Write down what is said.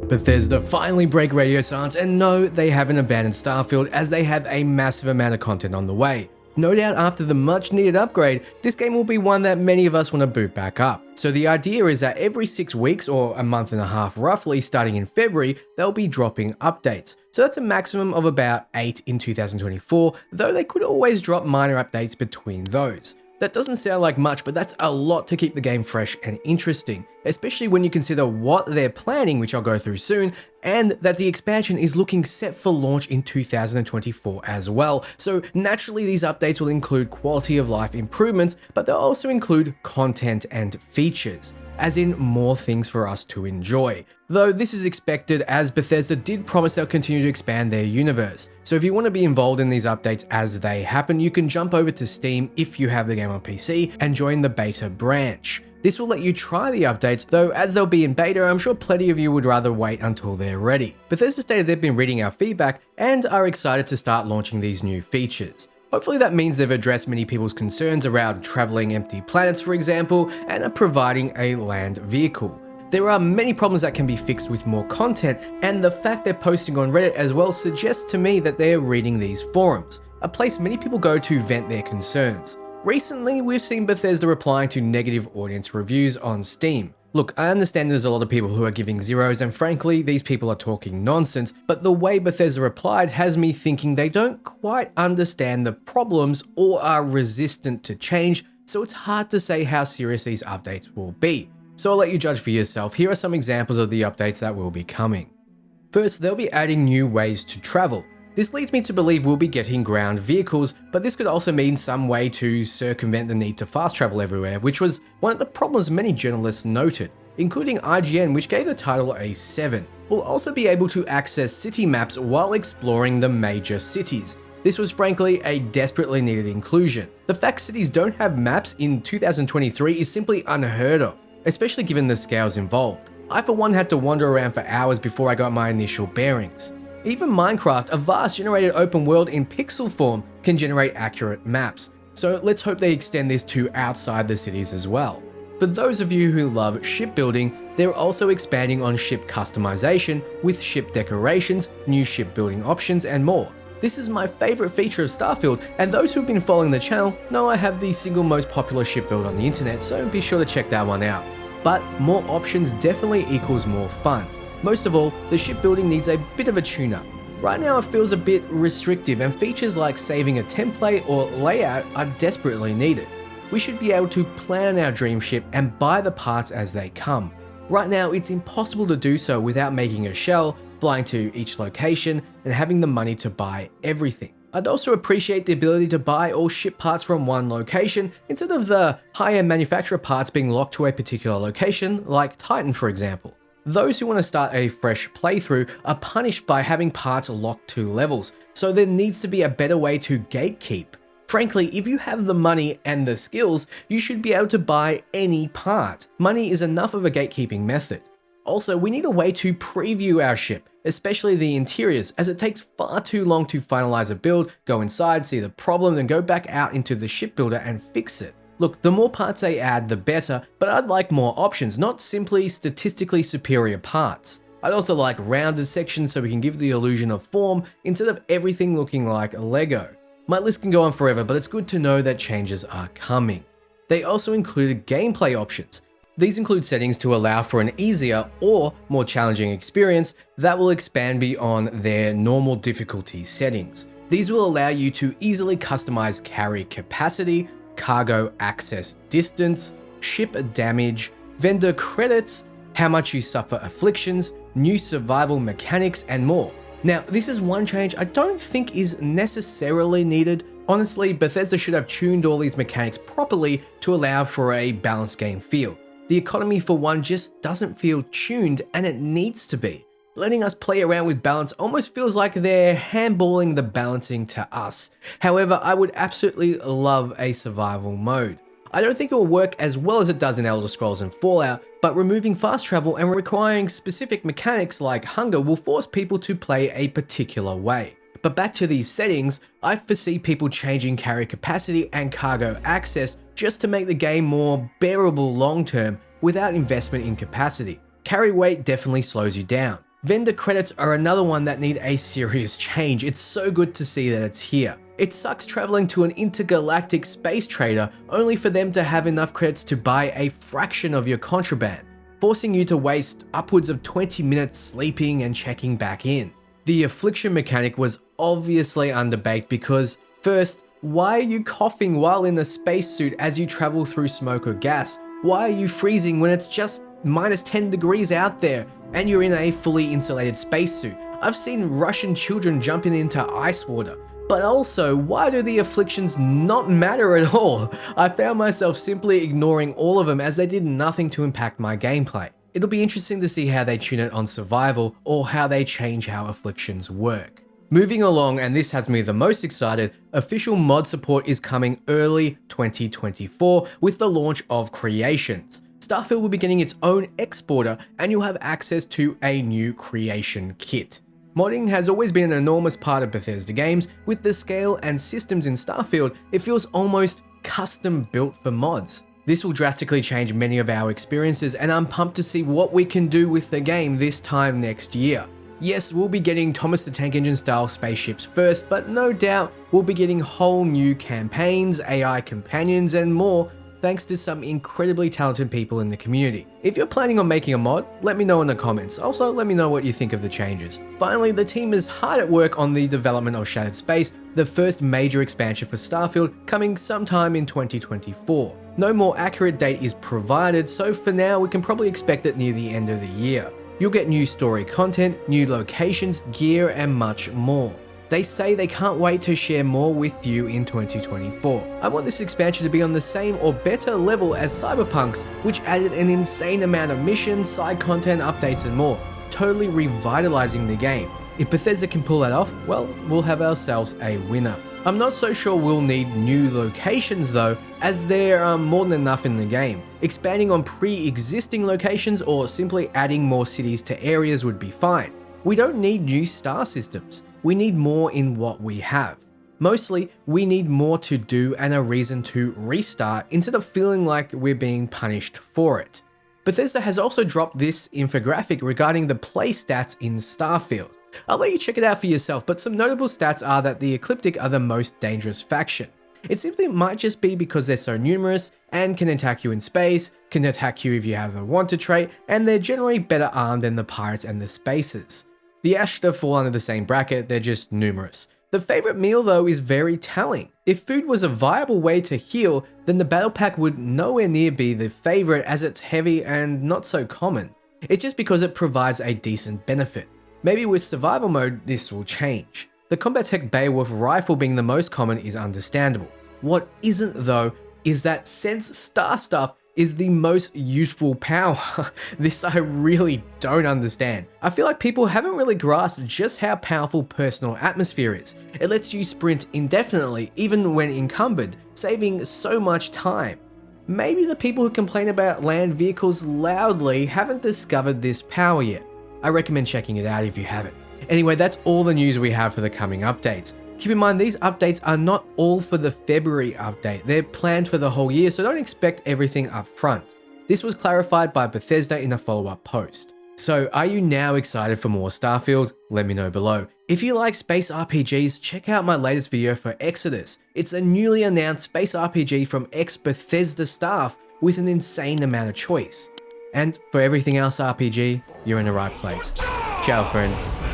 Bethesda finally break radio silence, and no, they haven't abandoned Starfield as they have a massive amount of content on the way. No doubt after the much needed upgrade, this game will be one that many of us want to boot back up. So the idea is that every 6 weeks or a month and a half roughly starting in February, they'll be dropping updates. So that's a maximum of about 8 in 2024, though they could always drop minor updates between those. That doesn't sound like much, but that's a lot to keep the game fresh and interesting, especially when you consider what they're planning, which I'll go through soon, and that the expansion is looking set for launch in 2024 as well. So naturally these updates will include quality of life improvements, but they'll also include content and features, as in more things for us to enjoy. Though this is expected as Bethesda did promise they'll continue to expand their universe. So if you want to be involved in these updates as they happen, you can jump over to Steam if you have the game on PC and join the beta branch. This will let you try the updates, though as they'll be in beta, I'm sure plenty of you would rather wait until they're ready. Bethesda stated they've been reading our feedback and are excited to start launching these new features. Hopefully that means they've addressed many people's concerns around traveling empty planets, for example, and are providing a land vehicle. There are many problems that can be fixed with more content, and the fact they're posting on Reddit as well suggests to me that they're reading these forums, a place many people go to vent their concerns. Recently, we've seen Bethesda replying to negative audience reviews on Steam. Look, I understand there's a lot of people who are giving zeros, and frankly, these people are talking nonsense, but the way Bethesda replied has me thinking they don't quite understand the problems or are resistant to change, so it's hard to say how serious these updates will be. So I'll let you judge for yourself. Here are some examples of the updates that will be coming. First, they'll be adding new ways to travel. This leads me to believe we'll be getting ground vehicles, but this could also mean some way to circumvent the need to fast travel everywhere, which was one of the problems many journalists noted, including IGN, which gave the title a 7. We'll also be able to access city maps while exploring the major cities. This was frankly a desperately needed inclusion. The fact cities don't have maps in 2023 is simply unheard of, especially given the scales involved. I for one had to wander around for hours before I got my initial bearings. Even Minecraft, a vast generated open world in pixel form, can generate accurate maps, so let's hope they extend this to outside the cities as well. For those of you who love shipbuilding, they're also expanding on ship customization with ship decorations, new shipbuilding options, and more. This is my favorite feature of Starfield, and those who've been following the channel know I have the single most popular ship build on the internet, so be sure to check that one out. But more options definitely equals more fun. Most of all, the shipbuilding needs a bit of a tune-up. Right now it feels a bit restrictive, and features like saving a template or layout are desperately needed. We should be able to plan our dream ship and buy the parts as they come. Right now it's impossible to do so without making a shell, flying to each location, and having the money to buy everything. I'd also appreciate the ability to buy all ship parts from one location, instead of the high-end manufacturer parts being locked to a particular location, like Titan for example. Those who want to start a fresh playthrough are punished by having parts locked to levels, so there needs to be a better way to gatekeep. Frankly, if you have the money and the skills, you should be able to buy any part. Money is enough of a gatekeeping method. Also, we need a way to preview our ship, especially the interiors, as it takes far too long to finalize a build, go inside, see the problem, then go back out into the shipbuilder and fix it. Look, the more parts they add, the better, but I'd like more options, not simply statistically superior parts. I'd also like rounded sections so we can give the illusion of form instead of everything looking like Lego. My list can go on forever, but it's good to know that changes are coming. They also included gameplay options. These include settings to allow for an easier or more challenging experience that will expand beyond their normal difficulty settings. These will allow you to easily customize carry capacity, cargo access distance, ship damage, vendor credits, how much you suffer afflictions, new survival mechanics, and more. Now, this is one change I don't think is necessarily needed. Honestly, Bethesda should have tuned all these mechanics properly to allow for a balanced game feel. The economy for one just doesn't feel tuned, and it needs to be. Letting us play around with balance almost feels like they're handballing the balancing to us. However, I would absolutely love a survival mode. I don't think it will work as well as it does in Elder Scrolls and Fallout, but removing fast travel and requiring specific mechanics like hunger will force people to play a particular way. But back to these settings, I foresee people changing carry capacity and cargo access just to make the game more bearable long term without investment in capacity. Carry weight definitely slows you down. Vendor credits are another one that need a serious change. It's so good to see that it's here. It sucks traveling to an intergalactic space trader only for them to have enough credits to buy a fraction of your contraband, forcing you to waste upwards of 20 minutes sleeping and checking back in. The affliction mechanic was obviously underbaked because, first, why are you coughing while in a spacesuit as you travel through smoke or gas? Why are you freezing when it's just minus 10 degrees out there and you're in a fully insulated spacesuit? I've seen Russian children jumping into ice water. But also, why do the afflictions not matter at all? I found myself simply ignoring all of them as they did nothing to impact my gameplay. It'll be interesting to see how they tune it on survival or how they change how afflictions work. Moving along, and this has me the most excited, official mod support is coming early 2024 with the launch of Creations. Starfield will be getting its own exporter and you'll have access to a new creation kit. Modding has always been an enormous part of Bethesda games. With the scale and systems in Starfield, it feels almost custom built for mods. This will drastically change many of our experiences and I'm pumped to see what we can do with the game this time next year. Yes, we'll be getting Thomas the Tank Engine style spaceships first, but no doubt we'll be getting whole new campaigns, AI companions and more, thanks to some incredibly talented people in the community. If you're planning on making a mod, let me know in the comments. Also, let me know what you think of the changes. Finally, the team is hard at work on the development of Shattered Space, the first major expansion for Starfield, coming sometime in 2024. No more accurate date is provided, so for now we can probably expect it near the end of the year. You'll get new story content, new locations, gear, and much more. They say they can't wait to share more with you in 2024. I want this expansion to be on the same or better level as Cyberpunk's, which added an insane amount of missions, side content, updates and more, totally revitalizing the game. If Bethesda can pull that off, well, we'll have ourselves a winner. I'm not so sure we'll need new locations though, as there are more than enough in the game. Expanding on pre-existing locations or simply adding more cities to areas would be fine. We don't need new star systems. We need more in what we have. Mostly, we need more to do and a reason to restart instead of feeling like we're being punished for it. Bethesda has also dropped this infographic regarding the play stats in Starfield. I'll let you check it out for yourself, but some notable stats are that the Ecliptic are the most dangerous faction. It simply might just be because they're so numerous and can attack you in space, can attack you if you have the Wanted trait, and they're generally better armed than the Pirates and the Spacers. The Ashta fall under the same bracket, they're just numerous. The favorite meal though is very telling. If food was a viable way to heal, then the battle pack would nowhere near be the favorite as it's heavy and not so common. It's just because it provides a decent benefit. Maybe with survival mode, this will change. The Combat Tech Beowulf rifle being the most common is understandable. What isn't though, is that since Star Stuff is the most useful power. This I really don't understand. I feel like people haven't really grasped just how powerful Personal Atmosphere is. It lets you sprint indefinitely, even when encumbered, saving so much time. Maybe the people who complain about land vehicles loudly haven't discovered this power yet. I recommend checking it out if you haven't. Anyway, that's all the news we have for the coming updates. Keep in mind, these updates are not all for the February update. They're planned for the whole year, so don't expect everything up front. This was clarified by Bethesda in a follow-up post. So, are you now excited for more Starfield? Let me know below. If you like space RPGs, check out my latest video for Exodus. It's a newly announced space RPG from ex-Bethesda staff with an insane amount of choice. And for everything else RPG, you're in the right place. Ciao, friends.